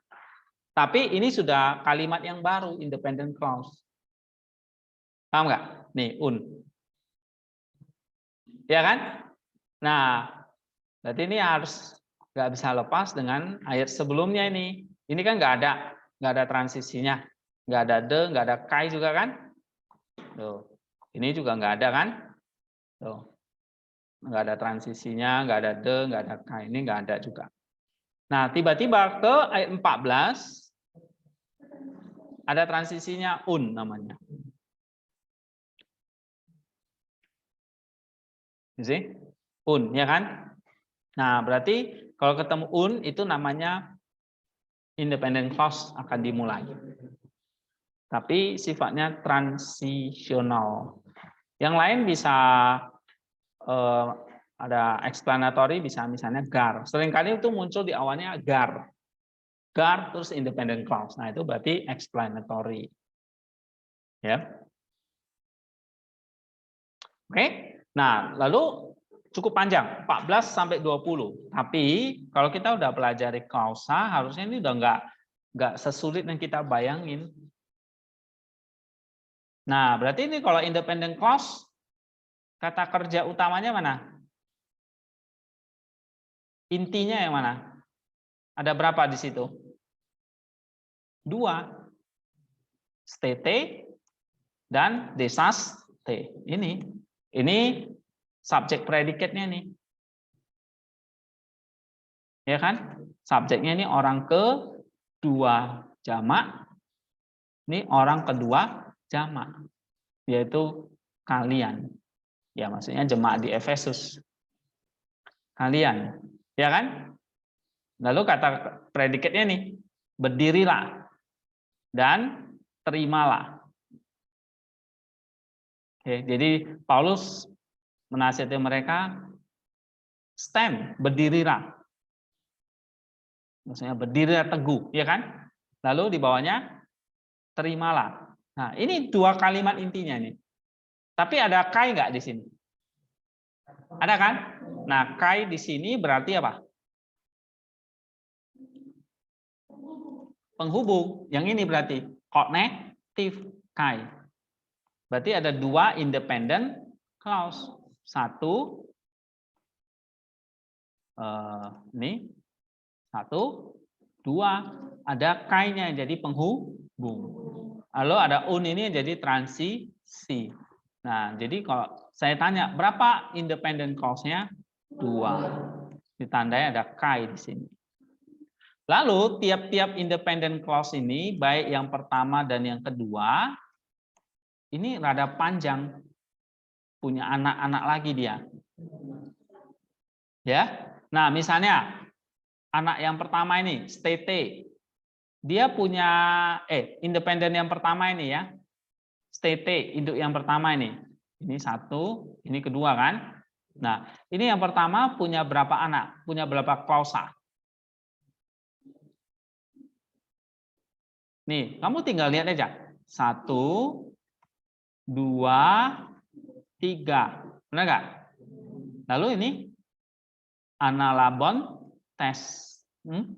Tapi ini sudah kalimat yang baru, independent clause. Paham nggak? Nih, un. Ya kan? Nah, berarti ini harus nggak bisa lepas dengan ayat sebelumnya ini. Ini kan nggak ada transisinya, nggak ada de, nggak ada kai juga kan? Tuh, ini juga nggak ada kan? Tuh, nggak ada transisinya, nggak ada de, nggak ada kai, ini nggak ada juga. Nah, tiba-tiba ke ayat 14 ada transisinya un namanya. See? Un, ya kan? Nah, berarti kalau ketemu un itu namanya independent clause akan dimulai. Tapi sifatnya transisional. Yang lain bisa ada explanatory, bisa misalnya gar. Seringkali itu muncul di awalnya gar. Gar terus independent clause. Nah, itu berarti explanatory. Ya. Oke. Nah, lalu cukup panjang, 14 sampai 20. Tapi kalau kita udah pelajari klausa, harusnya ini udah nggak sesulit yang kita bayangin. Nah, berarti ini kalau independent clause, kata kerja utamanya mana? Intinya yang mana? Ada berapa di situ? 2. Stete dan desaste. Ini subjek predikatnya nih. Ya kan? Subjeknya ini orang kedua jamak. Ini orang kedua jamak, yaitu kalian. Ya, maksudnya jemaat di Efesus. Kalian, ya kan? Lalu kata predikatnya nih, berdirilah dan terimalah. Oke, jadi Paulus menasihati mereka, stand, berdirilah. Maksudnya berdirilah teguh, ya kan? Lalu di bawahnya terimalah. Nah, ini 2 kalimat intinya nih. Tapi ada kai nggak di sini? Ada kan? Nah, kai di sini berarti apa? Penghubung. Yang ini berarti connective kai. Berarti ada 2 independent clause. 1 ini 1, 2 ada kai-nya jadi penghubung. Lalu ada un ini jadi transisi. Nah, jadi kalau saya tanya berapa independent clause-nya? 2. Ditandai ada kai di sini. Lalu tiap-tiap independent clause ini, baik yang pertama dan yang kedua, ini rada panjang. punya anak-anak lagi dia. Ya. Nah, misalnya anak yang pertama ini, stete. Dia punya independen yang pertama ini ya. Stete, induk yang pertama ini. Ini satu, ini kedua kan? Nah, ini yang pertama punya berapa anak? Punya berapa klausa? Nih, kamu tinggal lihat aja. 1, 2, 3. Benar nggak? Lalu ini analabon tes. 4.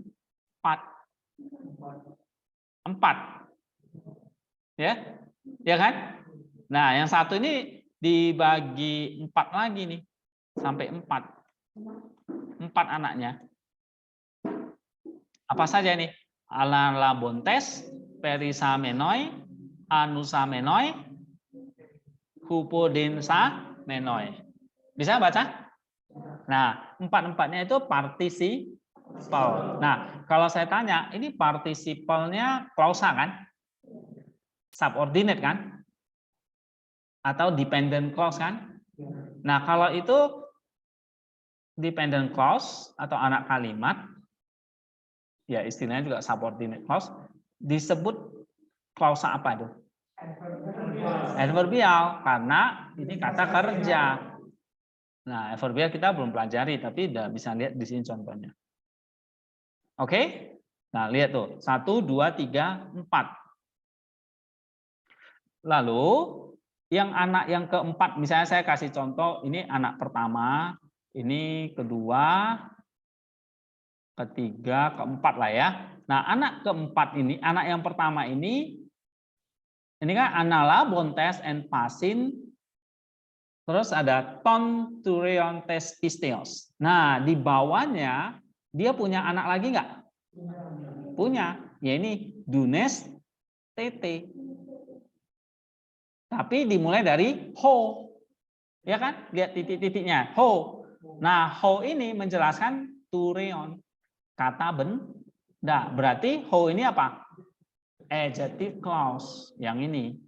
Ya, ya kan? Nah, yang satu ini dibagi 4 lagi nih, sampai 4 anaknya. Apa saja nih? Analabontes, Perisamenoi, Anusamenoi, Hupodensamenoi. Bisa baca? Nah, 4-4-nya itu partisipal. Nah, kalau saya tanya, ini partisipalnya klausa kan? Subordinate kan? Atau dependent clause kan? Nah, kalau itu dependent clause atau anak kalimat, ya istilahnya juga subordinate clause, disebut klausa apa itu? Adverbial, karena ini kata kerja. Nah, adverbial kita belum pelajari, tapi udah bisa lihat di sini contohnya. Oke? Nah, lihat tuh. 1, 2, 3, 4. Lalu, yang anak yang keempat, misalnya saya kasih contoh, ini anak pertama, ini kedua, ketiga, keempat lah ya. Nah, anak keempat ini, anak yang pertama ini kan analabontes and pasin. Terus ada ton turiontes pisteos. Nah, di bawahnya dia punya anak lagi nggak? Punya. Ya ini dunes tete. Tapi dimulai dari ho. Ya kan? Lihat titik-titiknya. Ho. Nah, ho ini menjelaskan tureon. Kata benda. Berarti ho ini apa? Adjective clause. Yang ini.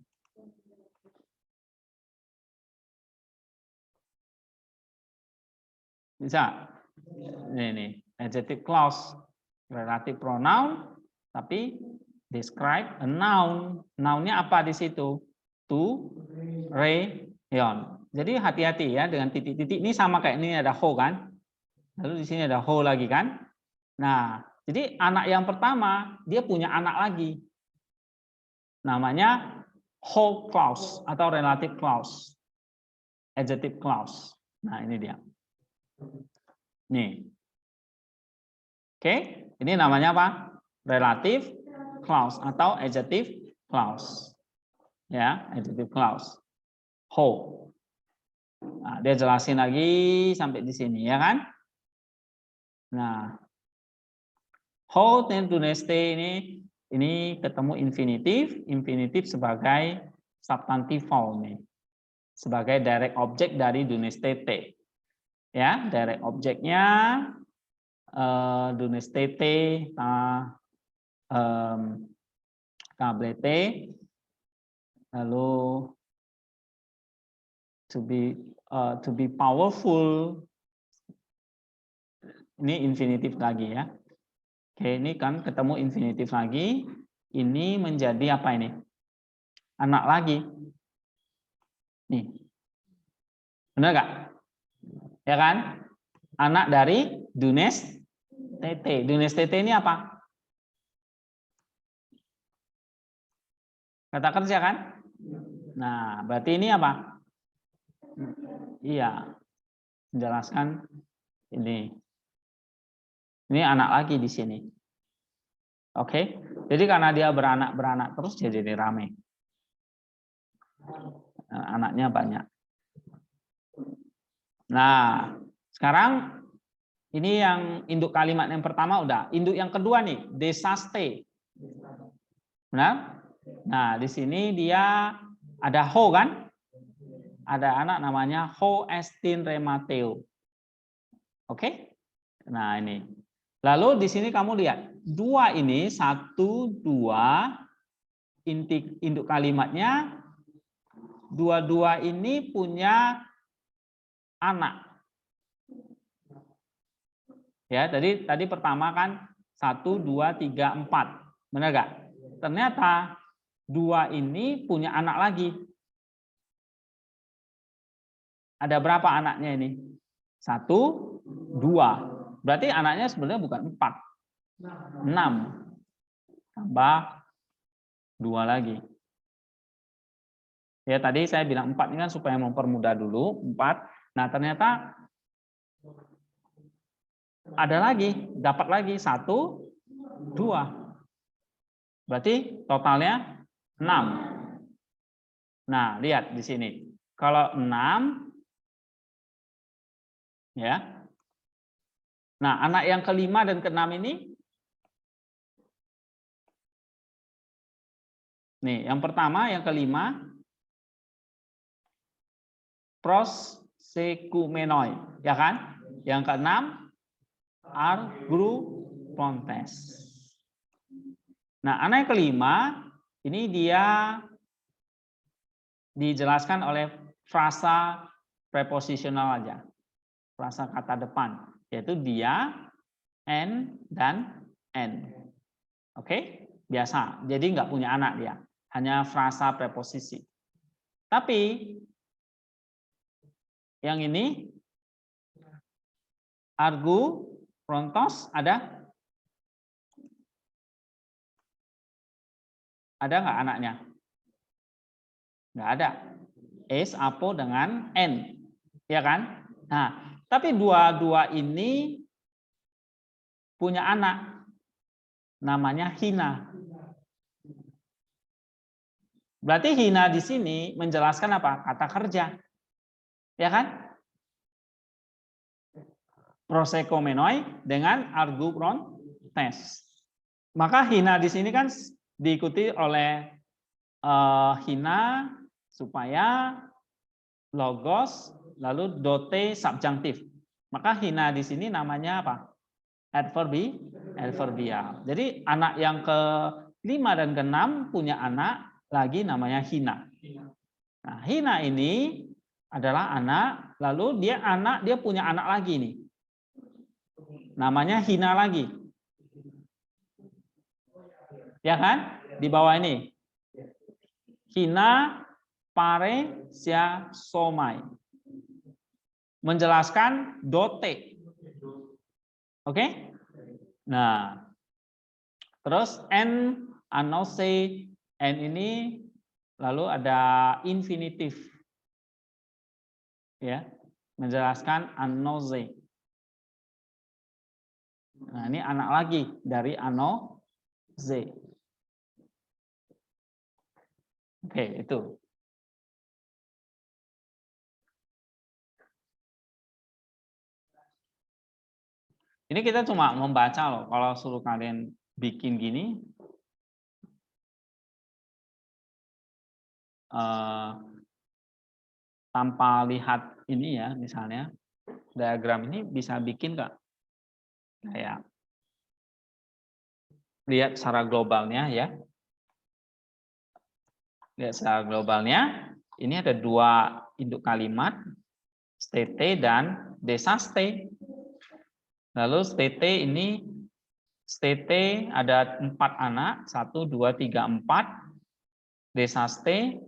Bisa? Ini adjective clause, relative pronoun, tapi describe a noun. Nounnya apa di situ? To, re, yon. Jadi hati-hati ya dengan titik-titik ini, sama kayak ini ada ho kan? Lalu di sini ada ho lagi kan? Nah, jadi anak yang pertama dia punya anak lagi. Namanya ho clause atau relative clause. Adjective clause. Nah, ini dia. Nih. Oke, ini namanya apa? Relative clause atau adjective clause. Ya, adjective clause. Ho. Nah, dia jelasin lagi sampai di sini ya kan? Nah, ho tentuneste ini ketemu infinitif sebagai substantival nih. Sebagai direct object dari dunestete. Ya, direct objeknya dunestete tablete, lalu to be powerful, ini infinitif lagi ya. Oke, ini kan ketemu infinitif lagi, ini menjadi apa ini? Anak lagi. Nih. Benar nggak? Ya kan? Anak dari dunes tete. Dunes tete ini apa? Kata kerja kan? Nah, berarti ini apa? Iya. Menjelaskan ini. Ini anak lagi di sini. Oke. Jadi karena dia beranak terus dia jadi rame. Anaknya banyak. Nah, sekarang ini yang induk kalimat yang pertama udah. Induk yang kedua nih, desaste. Benar? Nah, di sini dia ada ho kan? Ada anak namanya ho estin remateo. Oke? Nah, ini. Lalu di sini kamu lihat, dua ini, 1, 2, induk kalimatnya dua-dua ini punya anak. Ya, tadi pertama kan 1, 2, 3, 4. Benar nggak? Ternyata 2 ini punya anak lagi. Ada berapa anaknya ini? 1, 2. Berarti anaknya sebenarnya bukan 4. 6. Tambah 2 lagi. Ya, tadi saya bilang 4 ini kan supaya mempermudah dulu. 4. Nah, ternyata ada lagi, dapat lagi 1, 2. Berarti totalnya 6. Nah, lihat di sini. Kalau 6, ya. Nah, anak yang kelima dan keenam ini, nih, yang pertama, yang kelima, Prosekumenoi, ya kan? Yang keenam, Argroprontes. Nah, anak yang kelima, ini dia dijelaskan oleh frasa preposisional aja. Frasa kata depan, yaitu dia, n, dan n. Oke? Biasa. Jadi nggak punya anak dia. Hanya frasa preposisi. Tapi yang ini Argoprontos ada? Ada nggak anaknya? Nggak ada. Es, apo dengan n, ya kan? Nah, tapi dua-dua ini punya anak, namanya Hina. Berarti Hina di sini menjelaskan apa? Kata kerja, ya kan? Prosekumenoi dengan Argoprontes. Maka Hina di sini kan diikuti oleh Hina supaya logos lalu dote subjunctif. Maka Hina di sini namanya apa? Adverbial. Jadi anak yang ke-5 dan ke-6 punya anak lagi namanya Hina. Nah, Hina ini adalah anak, lalu dia punya anak lagi nih. Namanya Hina lagi. Ya kan? Di bawah ini. Hina pare sia somai. Menjelaskan dote. Oke? Nah, terus n anose, n ini lalu ada infinitif. Ya, menjelaskan anose. Nah, ini anak lagi dari anose. Oke, itu. Ini kita cuma membaca loh. Kalau suruh kalian bikin gini, tanpa lihat ini ya, misalnya diagram ini bisa bikin nggak? Kayak lihat secara globalnya ya. Lihat secara globalnya, ini ada 2 induk kalimat, stete dan desaste. Lalu stete ada 4 anak, 1, 2, 3, 4. Desaste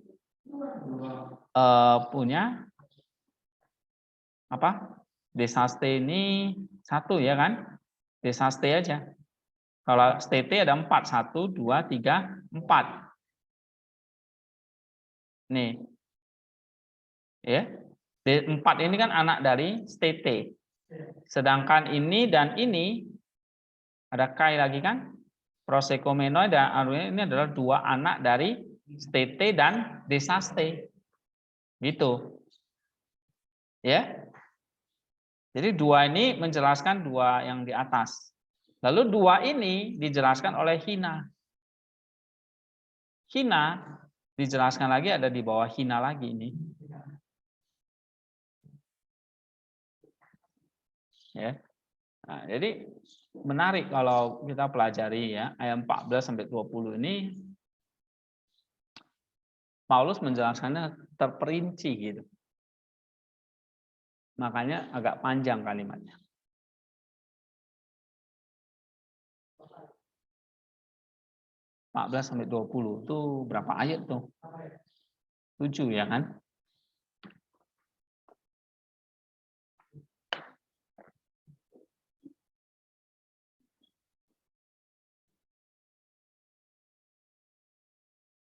punya apa? Desaste ini 1 ya kan? Desaste aja. Kalau stete ada 4, 1, 2, 3, 4. Nih. Ya. 4 ini kan anak dari stete. Sedangkan ini dan ini ada kai lagi kan? Prosekumenoi dan ini adalah 2 anak dari stete dan desaste. Gitu. Ya. Jadi 2 ini menjelaskan 2 yang di atas. Lalu 2 ini dijelaskan oleh Hina. Hina dijelaskan lagi ada di bawah Hina lagi ini. Ya. Nah, jadi menarik kalau kita pelajari ya ayat 14 sampai 20 ini Paulus menjelaskannya terperinci gitu. Makanya agak panjang kalimatnya. (14 sampai 20) itu berapa ayat tuh? 7 ya kan?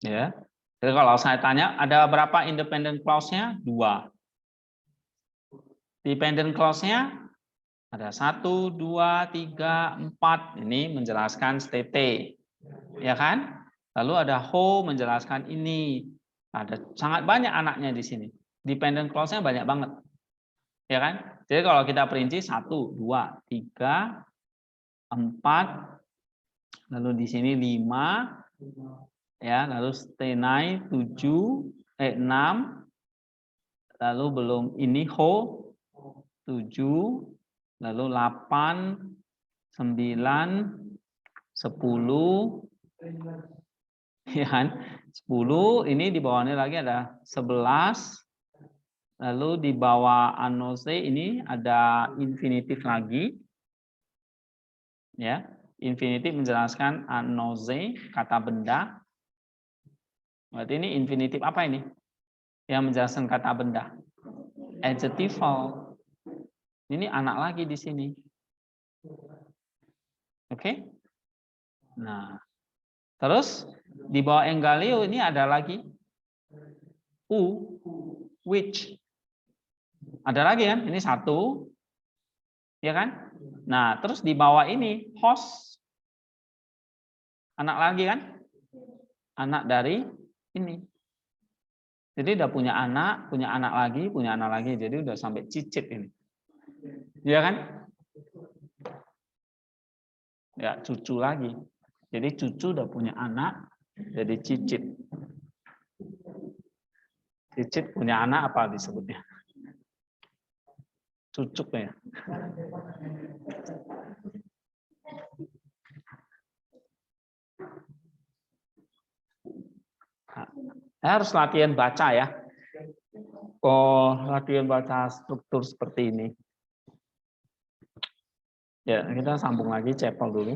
Ya. Jadi kalau saya tanya ada berapa independent clause-nya? 2. Dependent clause-nya ada 1, 2, 3, 4. Ini menjelaskan state, ya kan? Lalu ada who menjelaskan ini. Ada sangat banyak anaknya di sini. Dependent clause-nya banyak banget, ya kan? Jadi kalau kita perinci 1, 2, 3, 4, lalu di sini 5, ya, lalu stenai 7, 6, lalu belum ini ho 7, lalu 8, 9, 10, ya kan? 10, ini di bawahnya lagi ada 11, lalu di bawah anose ini ada infinitif lagi, ya. Infinitif menjelaskan anose, kata benda. Berarti ini infinitif apa ini? Yang menjelaskan kata benda. Adjectival. Ini anak lagi di sini. Oke? Nah, terus di bawah engalio ini ada lagi which. Ada lagi kan? Ini 1. Ya kan? Nah, terus di bawah ini host. Anak lagi kan? Anak dari ini. Jadi udah punya anak lagi, jadi udah sampai cicit ini. Iya kan? Ya, cucu lagi. Jadi cucu udah punya anak, jadi cicit. Cicit punya anak apa disebutnya? Cucuk ya. Harus latihan baca ya. Latihan baca struktur seperti ini. Ya, kita sambung lagi cepel dulu.